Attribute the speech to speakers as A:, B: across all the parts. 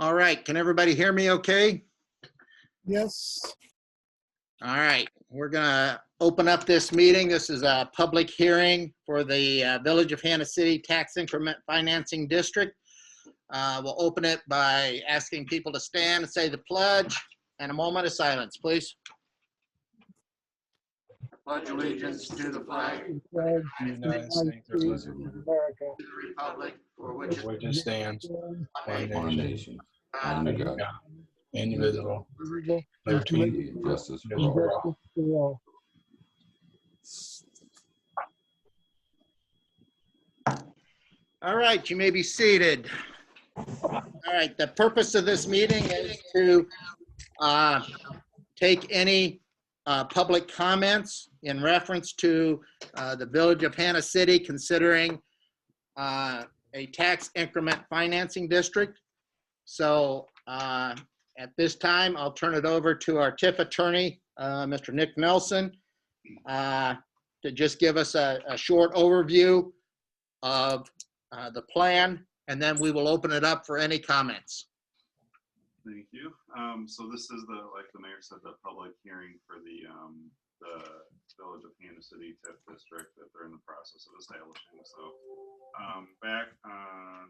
A: All right, can everybody hear me okay?
B: Yes.
A: All right, we're gonna open up this meeting. This is a public hearing for the Village of Hannah City Tax Increment Financing District. We'll open it by asking people to stand and say the pledge and a moment of silence, please. Pledge allegiance to the flag
B: The
C: United States of
B: States of America.
A: of the republic for which
C: which it stands, one
D: One
C: nation,
D: nation, under God,
C: indivisible,
D: liberty
C: liberty,
D: and justice for
C: and
D: all.
C: for all.
B: For all.
A: All right, you may be seated. All right, the purpose of this meeting is to take any public comments in reference to the Village of Hannah City considering a tax increment financing district. So at this time, I'll turn it over to our TIF attorney, Mr. Nick Nelson, to just give us a short overview of the plan, and then we will open it up for any comments.
E: Thank you. So this is like the mayor said, the public hearing for the Village of Hannah City TIF district that they're in the process of establishing. So back on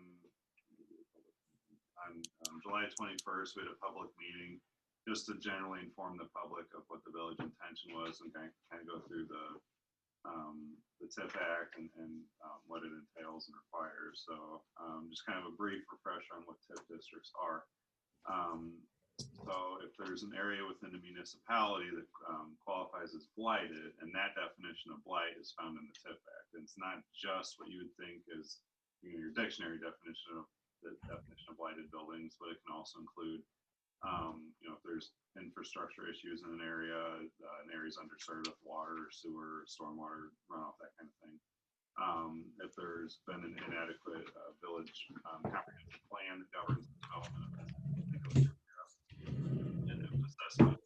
E: July 21st, we had a public meeting just to generally inform the public of what the village intention was and kind of go through the TIF Act and what it entails and requires. So just kind of a brief refresher on what TIF districts are. So if there's an area within the municipality that qualifies as blighted, and that definition of blight is found in the TIF Act. And it's not just what you would think is your dictionary definition of blighted buildings, but it can also include if there's infrastructure issues in an area's underserved with water, sewer, stormwater runoff, that kind of thing. If there's been an inadequate village comprehensive plan that governs the development of it, and if assessment.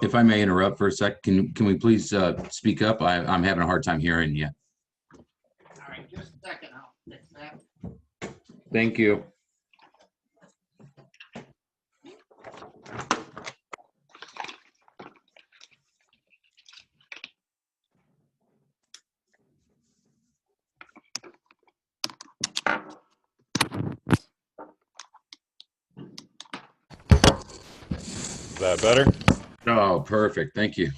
D: If I may interrupt for a sec, can we please speak up? I'm having a hard time hearing you.
A: All right, just a second, I'll fix that.
D: Thank you.
E: Is that better?
D: Oh, perfect. Thank you.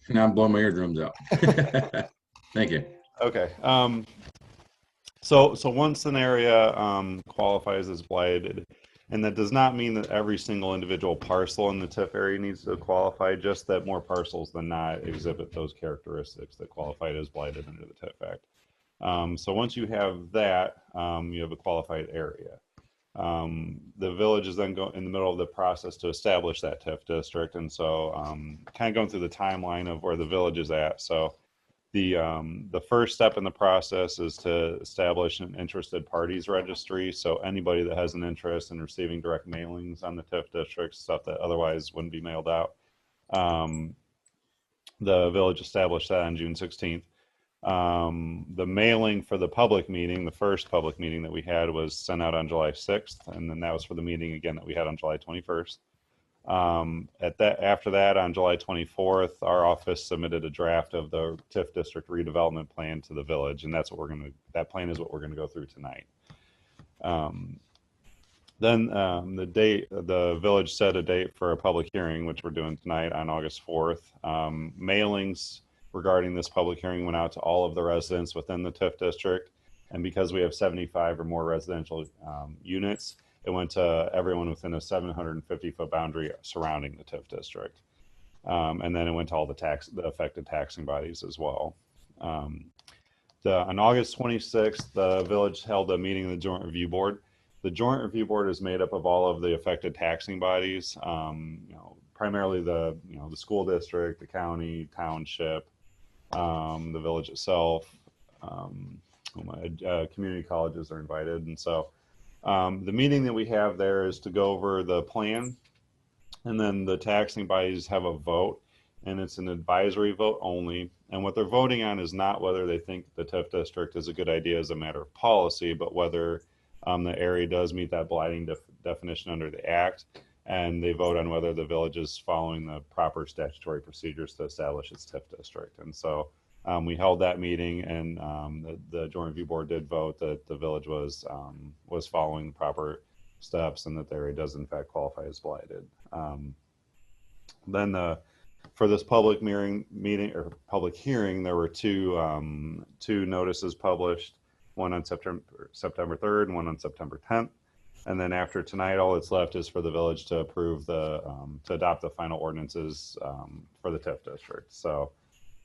D: Now I'm blowing my eardrums out. Thank you.
E: Okay. So once an area qualifies as blighted, and that does not mean that every single individual parcel in the TIF area needs to qualify, just that more parcels than not exhibit those characteristics that qualified as blighted under the TIF Act. So once you have that, you have a qualified area. The village is then in the middle of the process to establish that TIF district, and so kind of going through the timeline of where the village is at. So the first step in the process is to establish an interested parties registry. So anybody that has an interest in receiving direct mailings on the TIF district, stuff that otherwise wouldn't be mailed out. The village established that on June 16th. The mailing for the public meeting, the first public meeting that we had, was sent out on July 6th, and then that was for the meeting again that we had on July 21st. After that, on July 24th, our office submitted a draft of the TIF district redevelopment plan to the village, and that's what that plan is what we're gonna go through tonight. Then the village set a date for a public hearing, which we're doing tonight on August 4th. Mailings regarding this public hearing went out to all of the residents within the TIF district, and because we have 75 or more residential units, it went to everyone within a 750-foot boundary surrounding the TIF district. And then it went to all the affected taxing bodies as well. On August 26th, the village held a meeting of the Joint Review Board. The Joint Review Board is made up of all of the affected taxing bodies, primarily the school district, the county, township, the village itself. Community colleges are invited, and so the meeting that we have there is to go over the plan, and then the taxing bodies have a vote and it's an advisory vote only. And what they're voting on is not whether they think the TIF district is a good idea as a matter of policy, but whether the area does meet that blighting definition under the Act. And they vote on whether the village is following the proper statutory procedures to establish its TIF district. And so we held that meeting, and the Joint Review Board did vote that the village was following the proper steps and that the area does in fact qualify as blighted. Then for this public public hearing, there were two notices published, one on September 3rd and one on September 10th. And then after tonight, all that's left is for the village to approve to adopt the final ordinances for the TIF district. So,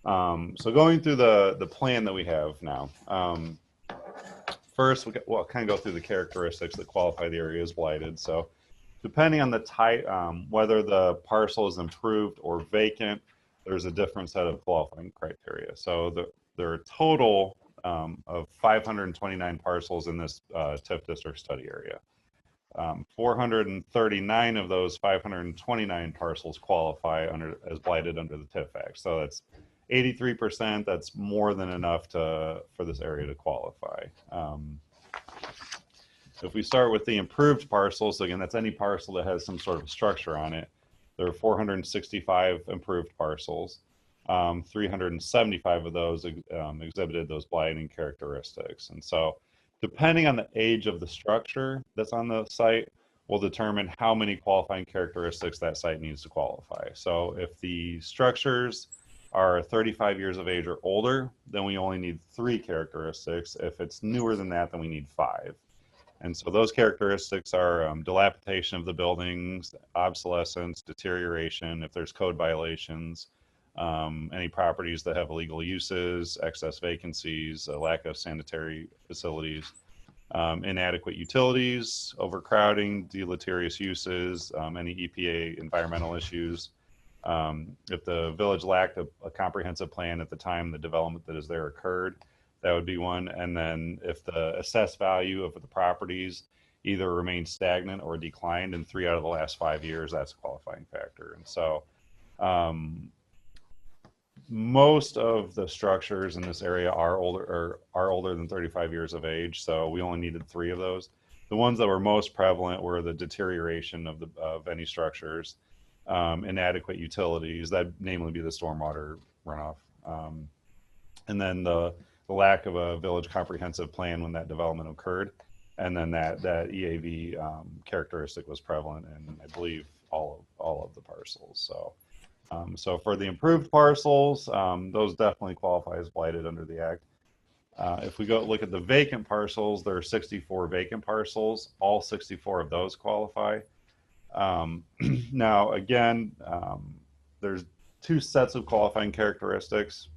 E: so going through the plan that we have now. First, we'll kind of go through the characteristics that qualify the area as blighted. So, depending on the type, whether the parcel is improved or vacant, there's a different set of qualifying criteria. So, there are a total of 529 parcels in this TIF district study area. 439 of those 529 parcels qualify as blighted under the TIF Act. So that's 83%. That's more than enough for this area to qualify. If we start with the improved parcels, again, that's any parcel that has some sort of structure on it. There are 465 improved parcels. 375 of those exhibited those blighting characteristics. And so depending on the age of the structure that's on the site will determine how many qualifying characteristics that site needs to qualify. So if the structures are 35 years of age or older, then we only need 3 characteristics. If it's newer than that, then we need 5. And so those characteristics are dilapidation of the buildings, obsolescence, deterioration, if there's code violations, any properties that have illegal uses, excess vacancies, a lack of sanitary facilities, inadequate utilities, overcrowding, deleterious uses, any EPA environmental issues. If the village lacked a comprehensive plan at the time the development that is there occurred, that would be one. And then if the assessed value of the properties either remained stagnant or declined in 3 out of the last 5 years, that's a qualifying factor. And so most of the structures in this area are older than 35 years of age, so we only needed 3 of those. The ones that were most prevalent were the deterioration of any structures, inadequate utilities, that namely be the stormwater runoff, and then the lack of a village comprehensive plan when that development occurred, and then that EAV characteristic was prevalent in, I believe, all of the parcels. So. So for the improved parcels, those definitely qualify as blighted under the Act. If we go look at the vacant parcels, there are 64 vacant parcels. All 64 of those qualify. Now, again, there's 2 sets of qualifying characteristics.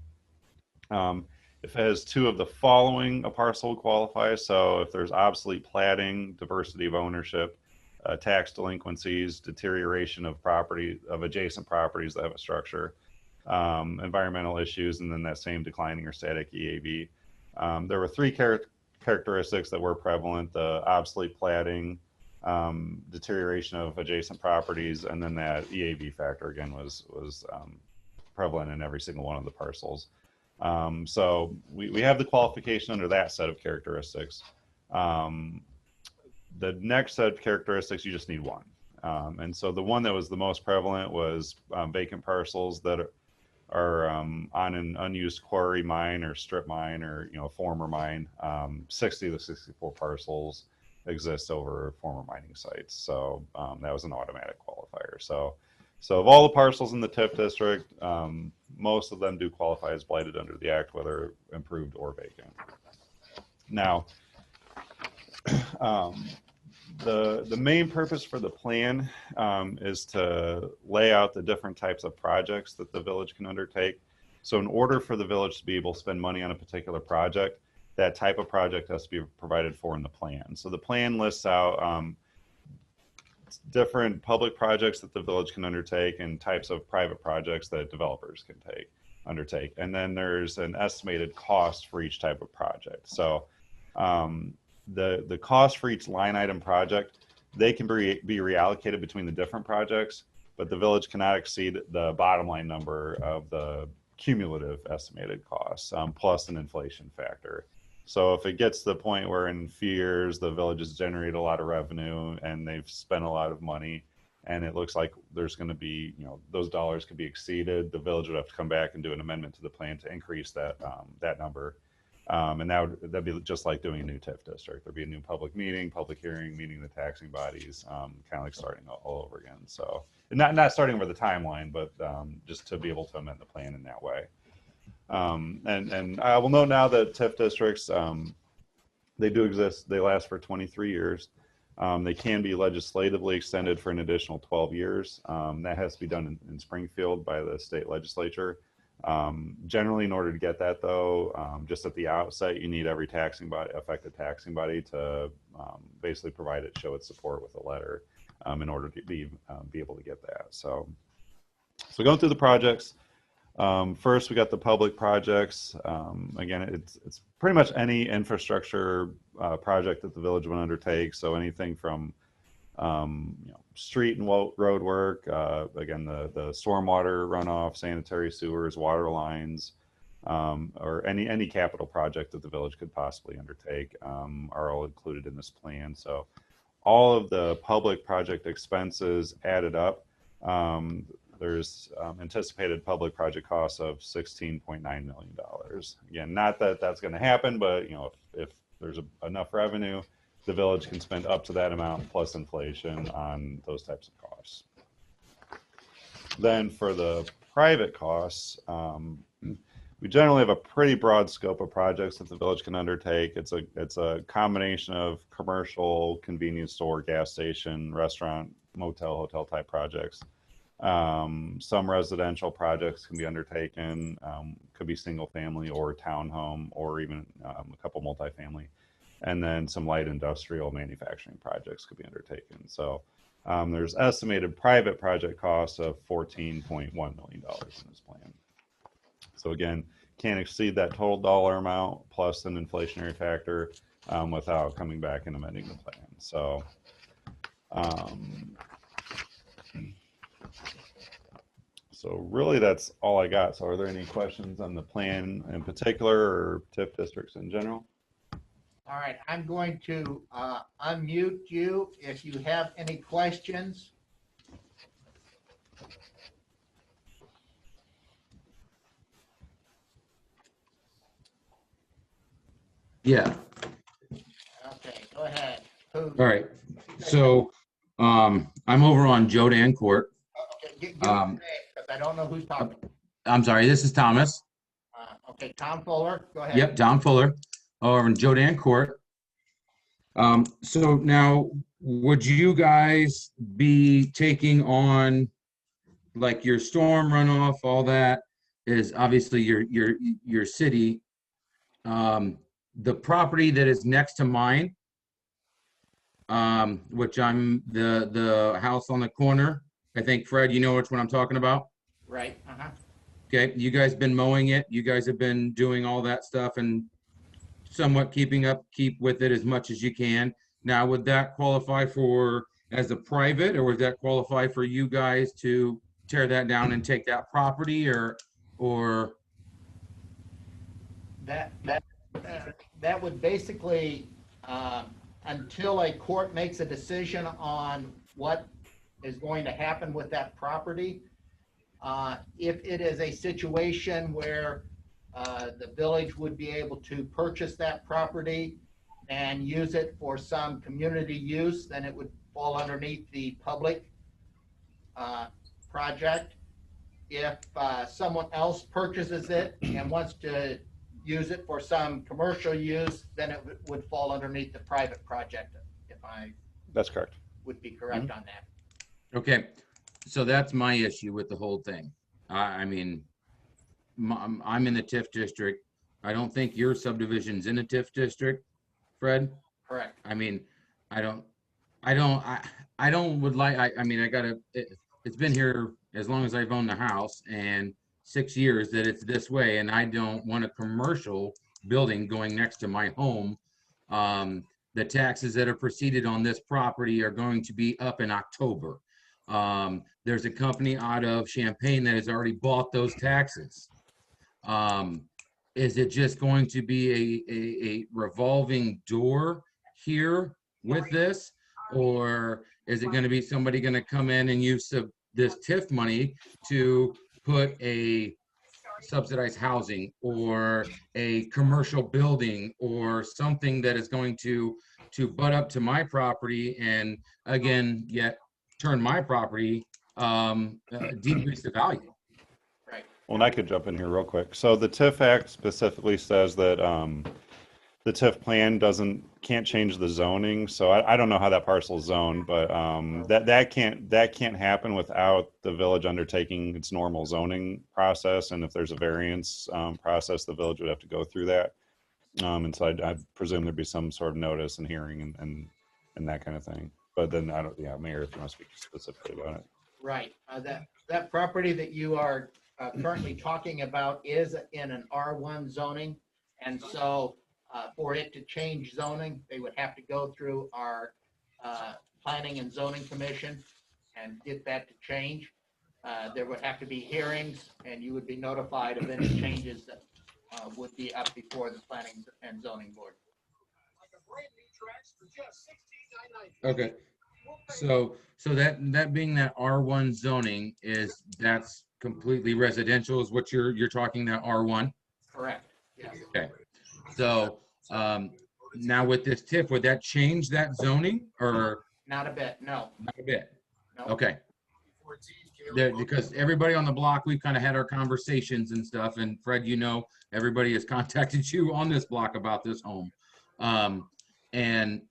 E: If it has 2 of the following, a parcel qualifies. So if there's obsolete platting, diversity of ownership, tax delinquencies, deterioration of adjacent properties that have a structure, environmental issues, and then that same declining or static EAV. There were 3 characteristics that were prevalent: the obsolete platting, deterioration of adjacent properties, and then that EAV factor again was prevalent in every single one of the parcels. So we have the qualification under that set of characteristics. The next set of characteristics, you just need 1. And so the one that was the most prevalent was vacant parcels that are on an unused quarry mine or strip mine or former mine. 60 of the 64 parcels exist over former mining sites. So that was an automatic qualifier. So of all the parcels in the TIF district, most of them do qualify as blighted under the Act, whether improved or vacant. Now, the main purpose for the plan is to lay out the different types of projects that the village can undertake. So in order for the village to be able to spend money on a particular project, that type of project has to be provided for in the plan. So the plan lists out different public projects that the village can undertake and types of private projects that developers can undertake. And then there's an estimated cost for each type of project. So the cost for each line item project, they can be reallocated between the different projects, but the village cannot exceed the bottom line number of the cumulative estimated costs, plus an inflation factor. So if it gets to the point where in fears the village has generated a lot of revenue and they've spent a lot of money, and it looks like there's going to be, those dollars could be exceeded, the village would have to come back and do an amendment to the plan to increase that that number. And that'd be just like doing a new TIF district. There'd be a new public meeting, public hearing, meeting the taxing bodies, kind of like starting all over again. So not starting over the timeline, but just to be able to amend the plan in that way. And I will note now that TIF districts, they do exist. They last for 23 years. They can be legislatively extended for an additional 12 years. That has to be done in Springfield by the state legislature. Generally, in order to get that, though, just at the outset, you need every affected taxing body to basically show its support with a letter in order to be able to get that. So going through the projects. First, we got the public projects. Again, it's pretty much any infrastructure project that the village would undertake. So anything from street and road work, again, the stormwater runoff, sanitary sewers, water lines, or any capital project that the village could possibly undertake are all included in this plan. So all of the public project expenses added up. There's anticipated public project costs of $16.9 million. Again, not that that's going to happen, but if there's enough revenue, the village can spend up to that amount plus inflation on those types of costs. Then for the private costs, we generally have a pretty broad scope of projects that the village can undertake. It's a combination of commercial, convenience store, gas station, restaurant, motel, hotel type projects. Some residential projects can be undertaken, could be single family or townhome, or even a couple multifamily, and then some light industrial manufacturing projects could be undertaken. So there's estimated private project costs of $14.1 million in this plan. So again, can't exceed that total dollar amount plus an inflationary factor without coming back and amending the plan. So So really, that's all I got. So are there any questions on the plan in particular or TIF districts in general?
A: All right, I'm going to unmute you if you have any questions.
D: Yeah.
A: Okay, go ahead. Who?
D: All right. So I'm over on Jodan Court.
A: Okay, give me a name, because I don't know who's talking.
D: I'm sorry, this is Thomas.
A: Okay, Tom Fuller, go ahead.
D: Yep, Tom Fuller, over in Jodan Court. So now, would you guys be taking on, like, your storm runoff, all that is obviously your city. The property that is next to mine, which I'm the house on the corner. I think, Fred, you know which one I'm talking about?
A: Right,
D: Okay, you guys been mowing it. You guys have been doing all that stuff and somewhat keep with it as much as you can. Now, would that qualify for as a private, or would that qualify for you guys to tear that down and take that property, or
A: that would basically, until a court makes a decision on what is going to happen with that property, if it is a situation where the village would be able to purchase that property and use it for some community use, then it would fall underneath the public project. If someone else purchases it and wants to use it for some commercial use, then it would fall underneath the private project, if I
E: That's correct.
A: would be correct on that.
D: okay. So that's my issue with the whole thing. I mean, I'm in the TIF district. I don't think your subdivision's in a TIF district, Fred.
A: Correct.
D: I mean, I don't would like, I mean, it's been here as long as I've owned the house, and 6 years that it's this way, and I don't want a commercial building going next to my home. The taxes that are proceeded on this property are going to be up in October. there's a company out of Champaign that has already bought those taxes. Is it just going to be a revolving door here with this? Or is it going to be somebody going to come in and use this TIF money to put a subsidized housing or a commercial building or something that is going to butt up to my property and again, yet turn my property, decrease the value?
A: Right.
E: Well, and I could jump in here real quick. So the TIF Act specifically says that the TIF plan can't change the zoning. So I don't know how that parcel is zoned, but that can't happen without the village undertaking its normal zoning process. And if there's a variance process, the village would have to go through that. And so I presume there'd be some sort of notice and hearing and that kind of thing. But then I don't. Yeah, Mayor, if you want to speak specifically about it.
A: Right. That property that you are currently talking about is in an R1 zoning. And so for it to change zoning, they would have to go through our Planning and Zoning Commission and get that to change. There would have to be hearings, and you would be notified of any changes that would be up before the Planning and Zoning Board.
D: Okay. So that being that R1 zoning that's completely residential is what you're talking, that R1?
A: Correct. Yes.
D: Okay. So now with this TIF, would that change that zoning or
A: Not a bit. No.
D: not a bit?
A: No.
D: Okay. Because everybody on the block, we've kind of had our conversations and stuff, and Fred, everybody has contacted you on this block about this home. And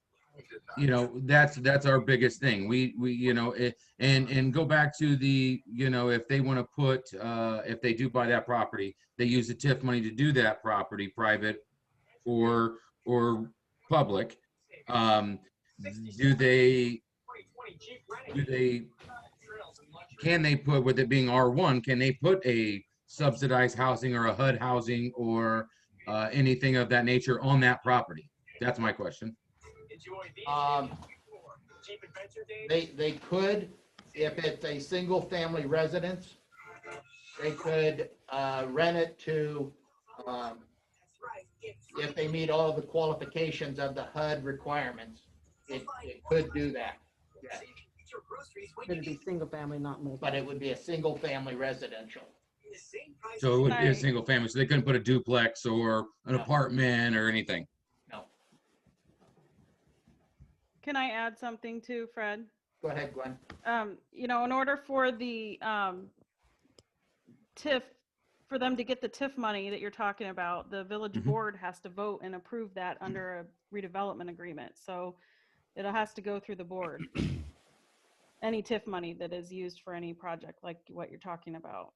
D: that's our biggest thing. We and go back to the, if they want to put, if they do buy that property, they use the TIF money to do that property, private or public. Can they put, with it being R1, can they put a subsidized housing or a HUD housing or anything of that nature on that property? That's my question.
A: They could, if it's a single family residence, they could rent it to, if they meet all of the qualifications of the HUD requirements, it could do that. Yes.
F: It'd be single family, not multi.
A: But it would be a single family residential.
D: So it would be a
G: Sorry.
D: single family, so they couldn't put a duplex or an
A: No.
D: apartment or anything.
A: No.
G: Can I add something too, Fred?
A: Go ahead, Gwen.
G: In order for the TIF, for them to get the TIF money that you're talking about, the village board has to vote and approve that under a redevelopment agreement. So it has to go through the board. Any TIF money that is used for any project like what you're talking about.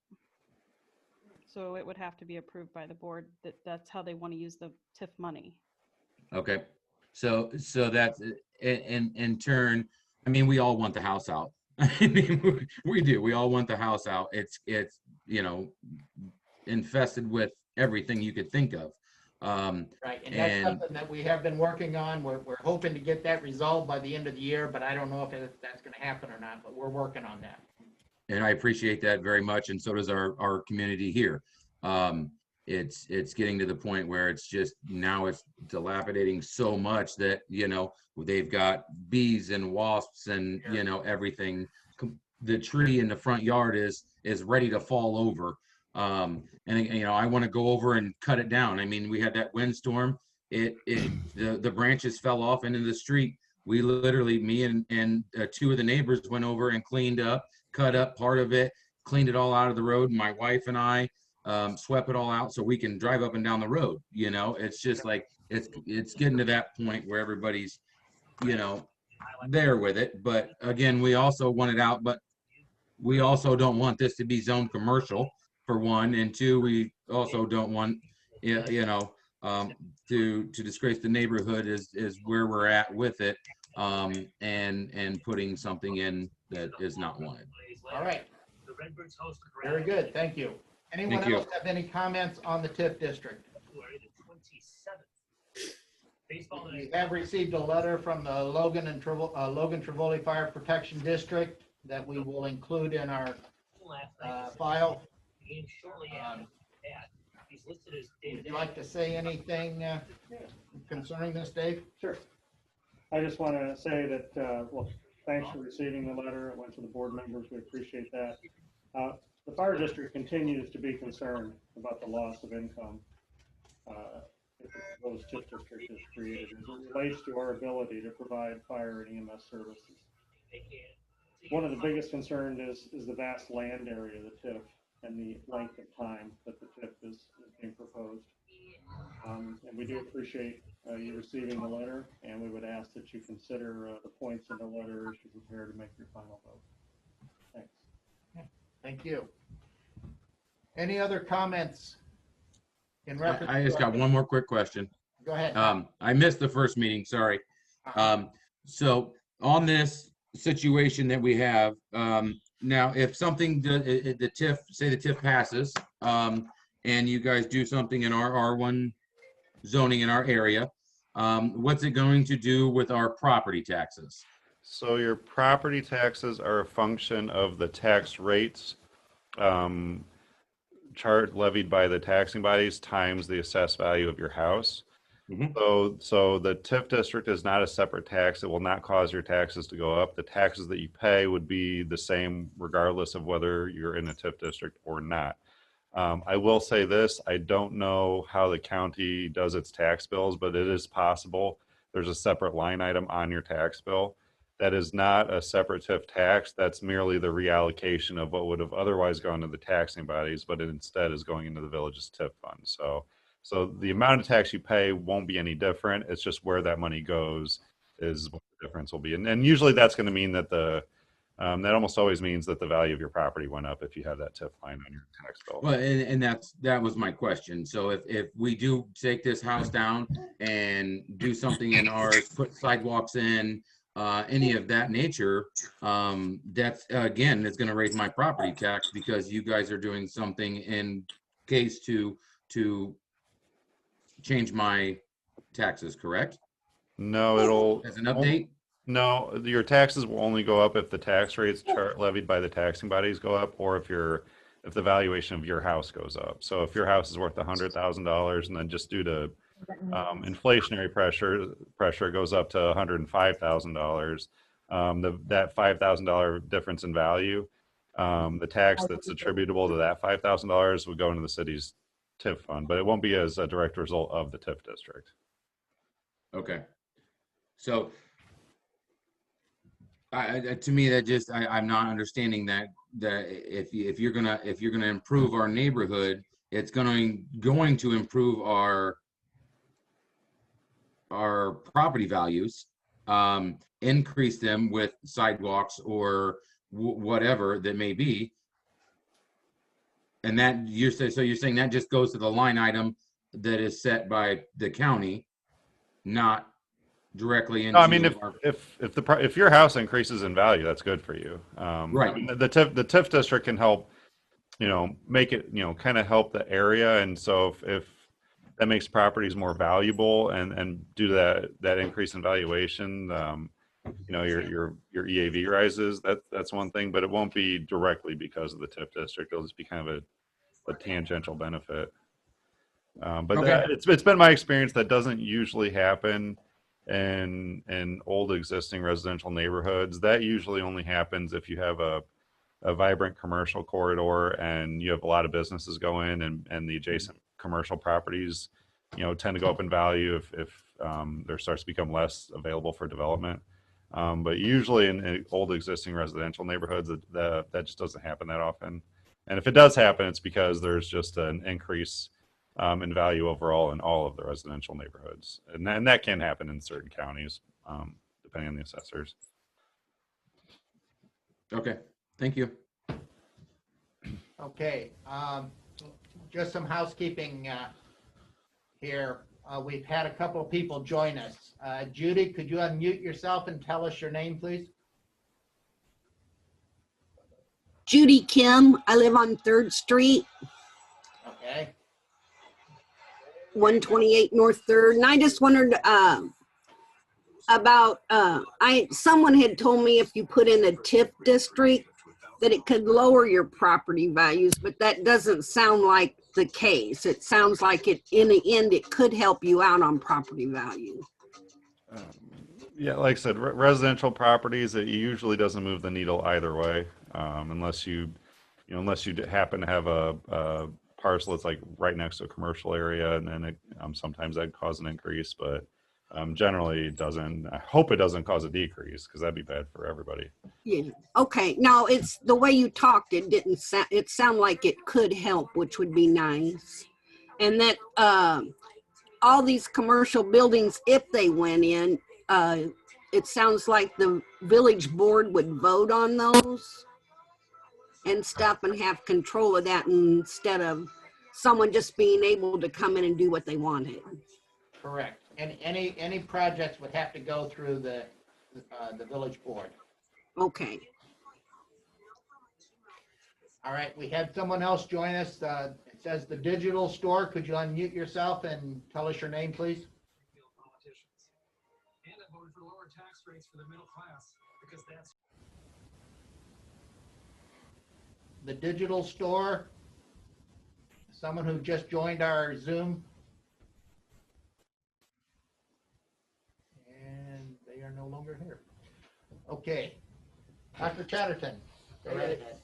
G: So it would have to be approved by the board that's how they want to use the TIF money.
D: Okay. So that's in turn, I mean, we all want the house out. I mean, we do. We all want the house out. It's infested with everything you could think of.
A: Right, and that's something that we have been working on. We're hoping to get that resolved by the end of the year, but I don't know if that's going to happen or not, but we're working on that.
D: And I appreciate that very much, and so does our community here. It's getting to the point where it's just, now it's dilapidating so much that, they've got bees and wasps and, everything. The tree in the front yard is ready to fall over. And I want to go over and cut it down. I mean, we had that windstorm. The branches fell off into the street. We literally, me and two of the neighbors went over and cleaned up, cut up part of it, cleaned it all out of the road. My wife and I swept it all out so we can drive up and down the road. It's just like, it's getting to that point where everybody's, there with it. But again, we also want it out, but we also don't want this to be zoned commercial, for one, and two, we also don't want, to disgrace the neighborhood is where we're at with it, and putting something in that is not wanted.
A: All right. Very good, thank you. Anyone
D: Thank you.
A: else have any comments on the TIF district? We have received a letter from the Logan Trevoli Fire Protection District that we will include in our file. Would you like to say anything concerning this, Dave?
H: Sure. I just want to say that, well, thanks for receiving the letter. It went to the board members. We appreciate that. The fire district continues to be concerned about the loss of income if the proposed TIF district is created as it relates to our ability to provide fire and EMS services. One of the biggest concerns is the vast land area of the TIF and the length of time that the TIF is being proposed. And we do appreciate you receiving the letter, and we would ask that you consider the points in the letter as you prepare to make your final vote. Thanks.
A: Thank you. Any other comments in reference?
D: I just got one more quick question.
A: Go ahead.
D: I missed the first meeting, sorry. So on this situation that we have, now if something, the TIF, say the TIF passes, and you guys do something in our R1 zoning in our area, what's it going to do with our property taxes?
E: So your property taxes are a function of the tax rates levied by the taxing bodies times the assessed value of your house.
D: Mhm.
E: So the TIF district is not a separate tax. It will not cause your taxes to go up. The taxes that you pay would be the same regardless of whether you're in a TIF district or not. I will say this, I don't know how the county does its tax bills, but it is possible there's a separate line item on your tax bill. That is not a separate TIF tax. That's merely the reallocation of what would have otherwise gone to the taxing bodies, but it instead is going into the village's TIF fund. So the amount of tax you pay won't be any different. It's just where that money goes is what the difference will be. And usually that's going to mean that that almost always means that the value of your property went up if you have that TIF line on your tax bill.
D: Well, and that was my question. So if we do take this house down and do something in ours, put sidewalks in, any of that nature, that's again, it's going to raise my property tax because you guys are doing something in case to change my taxes, correct?
E: No, it'll
D: As an update?
E: No, your taxes will only go up if the tax rates levied by the taxing bodies go up, or if the valuation of your house goes up. So if your house is worth $100,000 and then just due to inflationary pressure goes up to $105,000, that $5,000 difference in value, the tax that's attributable to that $5,000 would go into the city's TIF fund, but it won't be as a direct result of the TIF district.
D: Okay. So to me, that just I'm not understanding that if you're gonna improve our neighborhood, it's going to improve our property values, increase them with sidewalks or whatever that may be, and that you're saying that just goes to the line item that is set by the county, not directly into.
E: No, I mean, if your house increases in value, that's good for you.
D: Right.
E: I mean, the TIF district can help, make it, kind of help the area. And so if that makes properties more valuable and due to that increase in valuation, your EAV rises, that's one thing, but it won't be directly because of the TIF district. It'll just be kind of a tangential benefit. But
D: Okay.
E: It's been my experience that doesn't usually happen in old existing residential neighborhoods. That usually only happens if you have a vibrant commercial corridor and you have a lot of businesses go in and the adjacent commercial properties, tend to go up in value if there starts to become less available for development. But usually in old existing residential neighborhoods, that just doesn't happen that often. And if it does happen, it's because there's just an increase in value overall in all of the residential neighborhoods. And that can happen in certain counties, depending on the assessors.
D: Okay, thank you.
A: Okay, just some housekeeping here. We've had a couple of people join us. Judy, could you unmute yourself and tell us your name, please?
I: Judy Kim. I live on 3rd Street,
A: Okay.
I: 128 North 3rd. And I just wondered, about, someone had told me if you put in a TIF district, that it could lower your property values, but that doesn't sound like the case. It sounds like it, in the end, it could help you out on property value.
E: Yeah, like I said, residential properties, it usually doesn't move the needle either way, unless unless you happen to have a parcel that's like right next to a commercial area, and then sometimes that cause an increase, but generally it doesn't. I hope it doesn't cause a decrease, because that'd be bad for everybody.
I: Yeah. Okay. Now, it's the way you talked, it didn't sound, it sounded like it could help, which would be nice. And that all these commercial buildings, if they went in, it sounds like the village board would vote on those and stuff and have control of that instead of someone just being able to come in and do what they wanted.
A: Correct. And any projects would have to go through the village board.
I: Okay.
A: All right, we had someone else join us. It says the digital store. Could you unmute yourself and tell us your name, please? The digital store. Someone who just joined our Zoom. And they are no longer here. Okay. Dr. Chatterton. Go right ahead.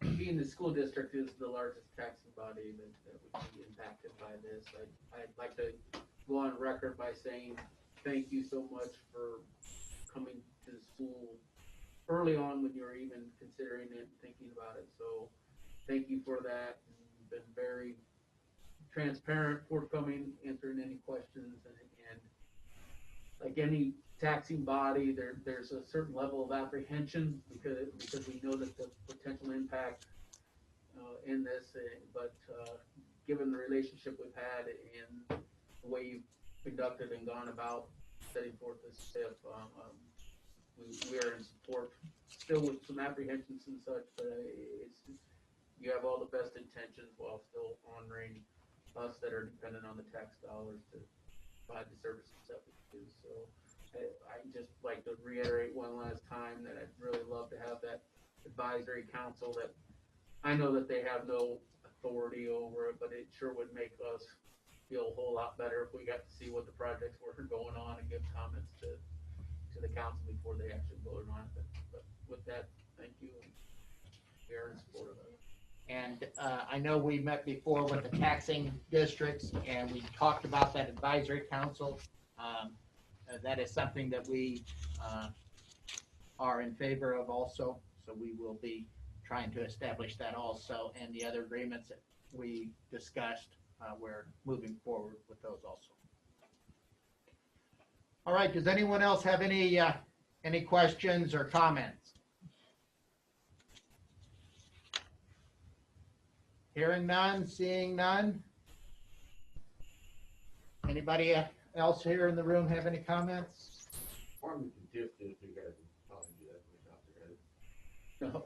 J: Being the school district is the largest taxing body that would be impacted by this, I'd like to go on record by saying thank you so much for coming to the school early on when you were even considering it and thinking about it. So thank you for that. You've been very transparent, forthcoming, answering any questions, and like any taxing body, there's a certain level of apprehension because we know that the potential impact in this, but given the relationship we've had and the way you've conducted and gone about setting forth this TIF, we are in support, still with some apprehensions and such, but you have all the best intentions while still honoring us that are dependent on the tax dollars to provide the services that we do. So I just like to reiterate one last time that I'd really love to have that advisory council that I know that they have no authority over it, but it sure would make us feel a whole lot better if we got to see what the projects were going on and give comments to the council before they actually voted on it. But with that, thank you. We are in support of it.
A: And I know we met before with the taxing districts, and we talked about that advisory council. That is something that we are in favor of also. So we will be trying to establish that also. And the other agreements that we discussed, we're moving forward with those also. All right, does anyone else have any questions or comments? Hearing none, seeing none. Anybody else here in the room have any comments?
J: No,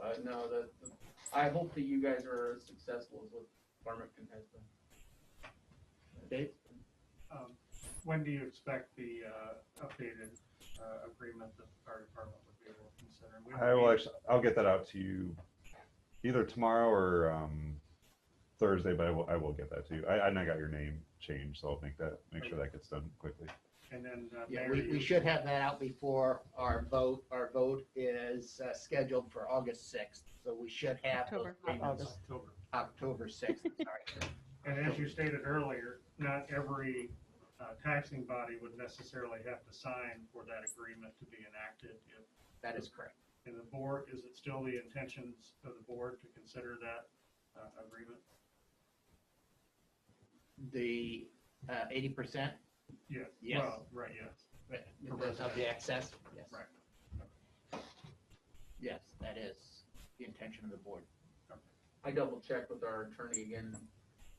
J: I hope that you guys are as successful as what Farmington has been.
A: Dave?
H: When do you expect the updated agreement that the fire department would be able to consider?
E: I'll get that out to you either tomorrow or Thursday, but I will get that to you. I got your name changed, so I'll make sure that gets done quickly.
H: And then
A: Yeah, we should have that out before our vote. Our vote is scheduled for August 6th, so we should have those payments October 6th. Sorry.
H: And as you stated earlier, not every taxing body would necessarily have to sign for that agreement to be enacted.
A: That is correct.
H: And the board, is it still the intentions of the board to consider that agreement?
A: The 80%?
H: Yes.
A: Yes.
H: Well, right, yes.
A: Because of the excess? Yes.
H: Right.
A: Yes, that is the intention of the board.
J: I double checked with our attorney again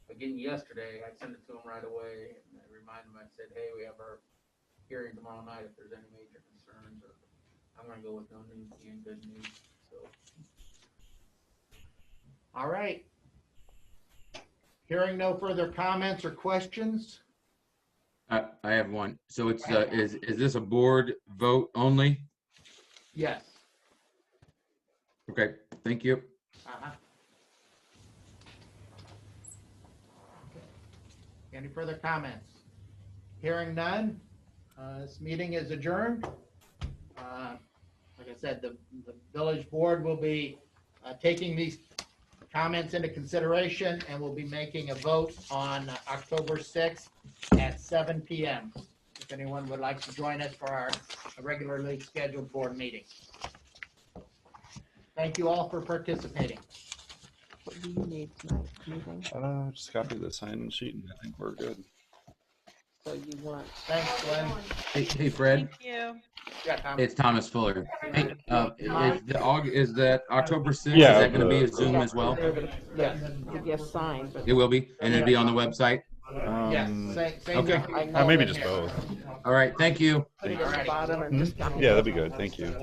J: yesterday. I sent it to him right away and I reminded him, I said, hey, we have our hearing tomorrow night if there's any major concerns, or I'm gonna go with no news being good news. So
A: All right. Hearing no further comments or questions,
D: I have one. So it's, is this a board vote only?
A: Yes.
D: Okay, thank you.
A: Uh-huh. Any further comments? Hearing none, this meeting is adjourned. Like I said, the village board will be taking these comments into consideration and will be making a vote on October 6th at 7 p.m. If anyone would like to join us for our regularly scheduled board meeting. Thank you all for participating.
F: What do you need tonight? Anything?
E: Just copy the sign-in sheet and I think we're good.
F: So you want?
A: Thanks, Glenn.
D: Hey, Fred,
G: Thank you.
A: Yeah, Tom.
D: it's Thomas Fuller. Hey, is that October 6th?
E: Yeah,
D: Is that going to be a
E: the-
D: Zoom as well?
F: Yes, to get signed, but.
D: It will be, and it'll be on the website?
A: Yes, same
D: Okay.
A: thing.
E: Maybe just both.
D: All right, thank you.
F: Put it at the bottom and just.
E: Yeah, that'd be good. Thank you.